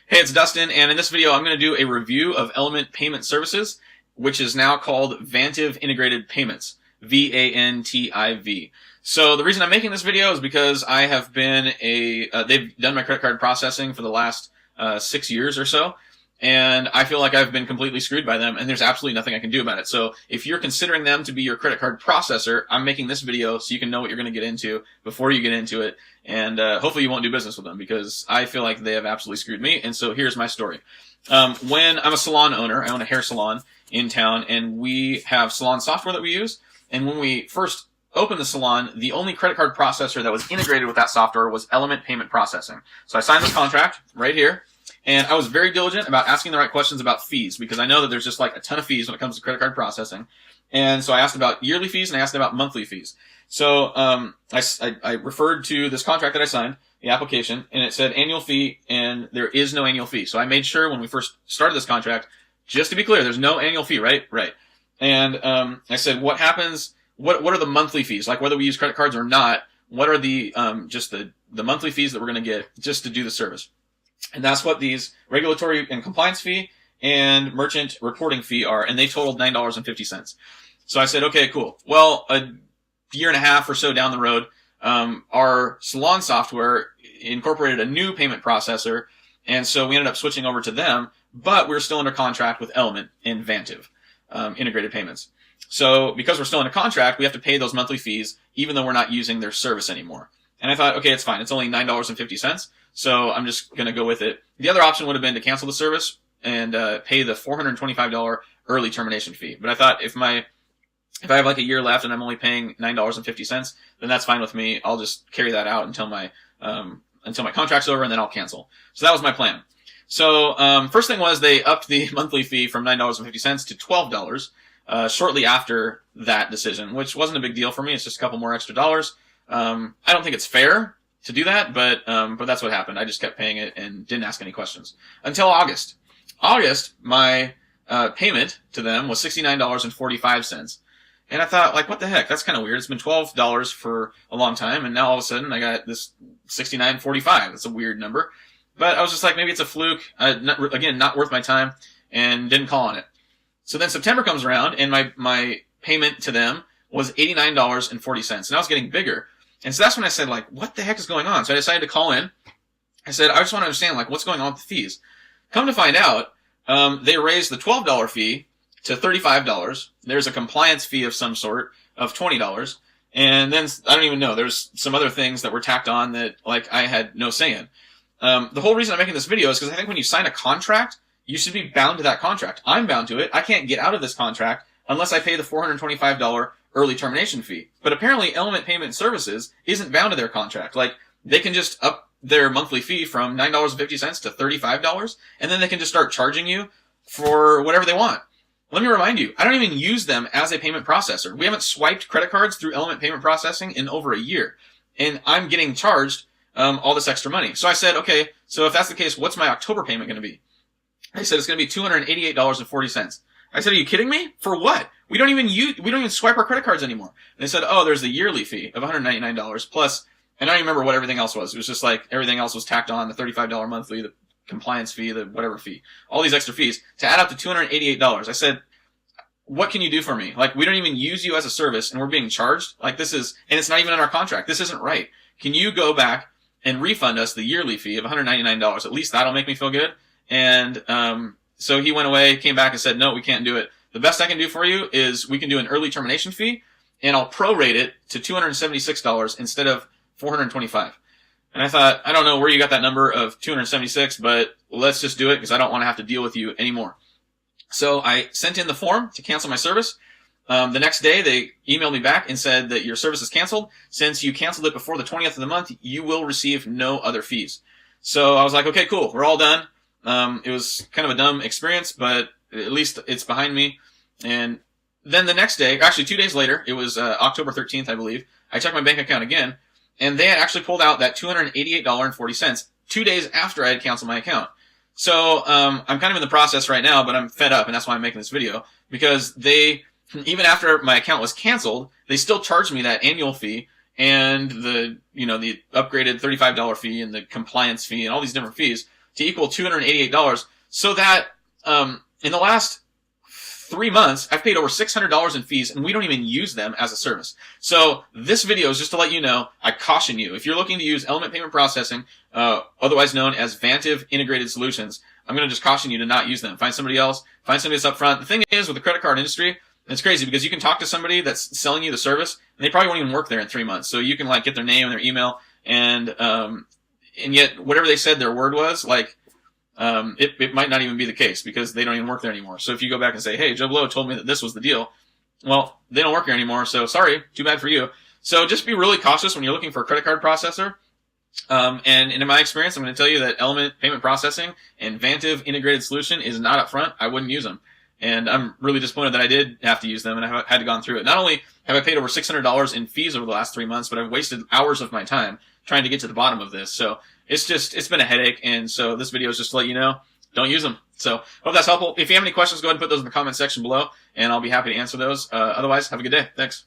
Hey, it's Dustin, and in this video I'm going to do a review of Element Payment Services, which is now called Vantiv Integrated Payments, V-A-N-T-I-V. So the reason I'm making this video is because I have been they've done my credit card processing for the last 6 years or so, and I feel like I've been completely screwed by them, and there's absolutely nothing I can do about it. So if you're considering them to be your credit card processor, I'm making this video so you can know what you're going to get into before you get into it, and hopefully you won't do business with them, because I feel like they have absolutely screwed me. And so here's my story. When I'm a salon owner, I own a hair salon in town, and we have salon software that we use, and when we first opened the salon, the only credit card processor that was integrated with that software was Element Payment Processing. So I signed this contract right here, and I was very diligent about asking the right questions about fees, because I know that there's just like a ton of fees when it comes to credit card processing. And so I asked about yearly fees and I asked about monthly fees. So I referred to this contract that I signed, the application, and it said annual fee, and there is no annual fee. So I made sure when we first started this contract, just to be clear, there's no annual fee, right? Right. And I said, what happens, what are the monthly fees? Like whether we use credit cards or not, what are the just the monthly fees that we're going to get just to do the service? And that's what these regulatory and compliance fee and merchant reporting fee are, and they totaled $9.50. So I said, okay, cool. Well, a year and a half or so down the road, our salon software incorporated a new payment processor, and so we ended up switching over to them, but we're still under contract with Element and Vantiv Integrated Payments. So because we're still under contract, we have to pay those monthly fees even though we're not using their service anymore. And I thought, okay, it's fine. It's only $9.50. So I'm just going to go with it. The other option would have been to cancel the service and pay the $425 early termination fee. But I thought if I have like a year left and I'm only paying $9.50, then that's fine with me. I'll just carry that out until my contract's over, and then I'll cancel. So that was my plan. So first thing was they upped the monthly fee from $9.50 to $12 shortly after that decision, which wasn't a big deal for me. It's just a couple more extra dollars. I don't think it's fair to do that, but that's what happened. I just kept paying it and didn't ask any questions until August. August, my payment to them was $69.45. And I thought, like, what the heck? That's kind of weird. It's been $12 for a long time, and now all of a sudden I got this $69.45. That's a weird number. But I was just like, maybe it's a fluke. Again, not worth my time, and didn't call on it. So then September comes around, and my payment to them was $89.40. And I was getting bigger. And so that's when I said, like, what the heck is going on? So I decided to call in. I said, I just want to understand, like, what's going on with the fees. Come to find out, they raised the $12 fee to $35. There's a compliance fee of some sort of $20. And then, I don't even know, there's some other things that were tacked on that, like, I had no say in. The whole reason I'm making this video is because I think when you sign a contract, you should be bound to that contract. I'm bound to it. I can't get out of this contract unless I pay the $425 early termination fee. But apparently Element Payment Services isn't bound to their contract. Like, they can just up their monthly fee from $9.50 to $35, and then they can just start charging you for whatever they want. Let me remind you, I don't even use them as a payment processor. We haven't swiped credit cards through Element Payment Processing in over a year, and I'm getting charged all this extra money. So I said, okay, so if that's the case, what's my October payment going to be? They said it's going to be $288.40. I said, are you kidding me? For what? We don't even swipe our credit cards anymore. And they said, oh, there's the yearly fee of $199 plus, and I don't even remember what everything else was. It was just like everything else was tacked on, the $35 monthly, the compliance fee, the whatever fee, all these extra fees to add up to $288. I said, what can you do for me? Like, we don't even use you as a service and we're being charged. Like, this is, and it's not even in our contract. This isn't right. Can you go back and refund us the yearly fee of $199? At least that'll make me feel good. And, so he went away, came back and said, no, we can't do it. The best I can do for you is we can do an early termination fee, and I'll prorate it to $276 instead of $425. And I thought, I don't know where you got that number of $276, but let's just do it because I don't want to have to deal with you anymore. So I sent in the form to cancel my service. The next day, they emailed me back and said that your service is canceled. Since you canceled it before the 20th of the month, you will receive no other fees. So I was like, okay, cool. We're all done. It was kind of a dumb experience, but at least it's behind me. And then the next day, actually 2 days later, it was October 13th, I believe, I checked my bank account again, and they had actually pulled out that $288.40 2 days after I had canceled my account. So I'm kind of in the process right now, but I'm fed up, and that's why I'm making this video, because they, even after my account was canceled, they still charged me that annual fee and the upgraded $35 fee and the compliance fee and all these different fees. to equal $288. So that in the last 3 months, I've paid over $600 in fees, and we don't even use them as a service. So this video is just to let you know, I caution you, if you're looking to use Element Payment Processing, otherwise known as Vantiv Integrated Solutions, I'm going to just caution you to not use them. Find somebody else. Find somebody that's upfront. The thing is, with the credit card industry, it's crazy because you can talk to somebody that's selling you the service, and they probably won't even work there in 3 months. So you can like get their name and their email, and yet whatever they said their word was, like, it might not even be the case because they don't even work there anymore. So if you go back and say, hey, Joe Blow told me that this was the deal, well, they don't work here anymore, so sorry, too bad for you. So just be really cautious when you're looking for a credit card processor. And in my experience, I'm going to tell you that Element Payment Processing and Vantiv Integrated Solution is not up front. I wouldn't use them. And I'm really disappointed that I did have to use them and I had to go through it. Not only have I paid over $600 in fees over the last 3 months, but I've wasted hours of my time trying to get to the bottom of this. So it's been a headache. And so this video is just to let you know, don't use them. So hope that's helpful. If you have any questions, go ahead and put those in the comment section below and I'll be happy to answer those. Otherwise, have a good day. Thanks.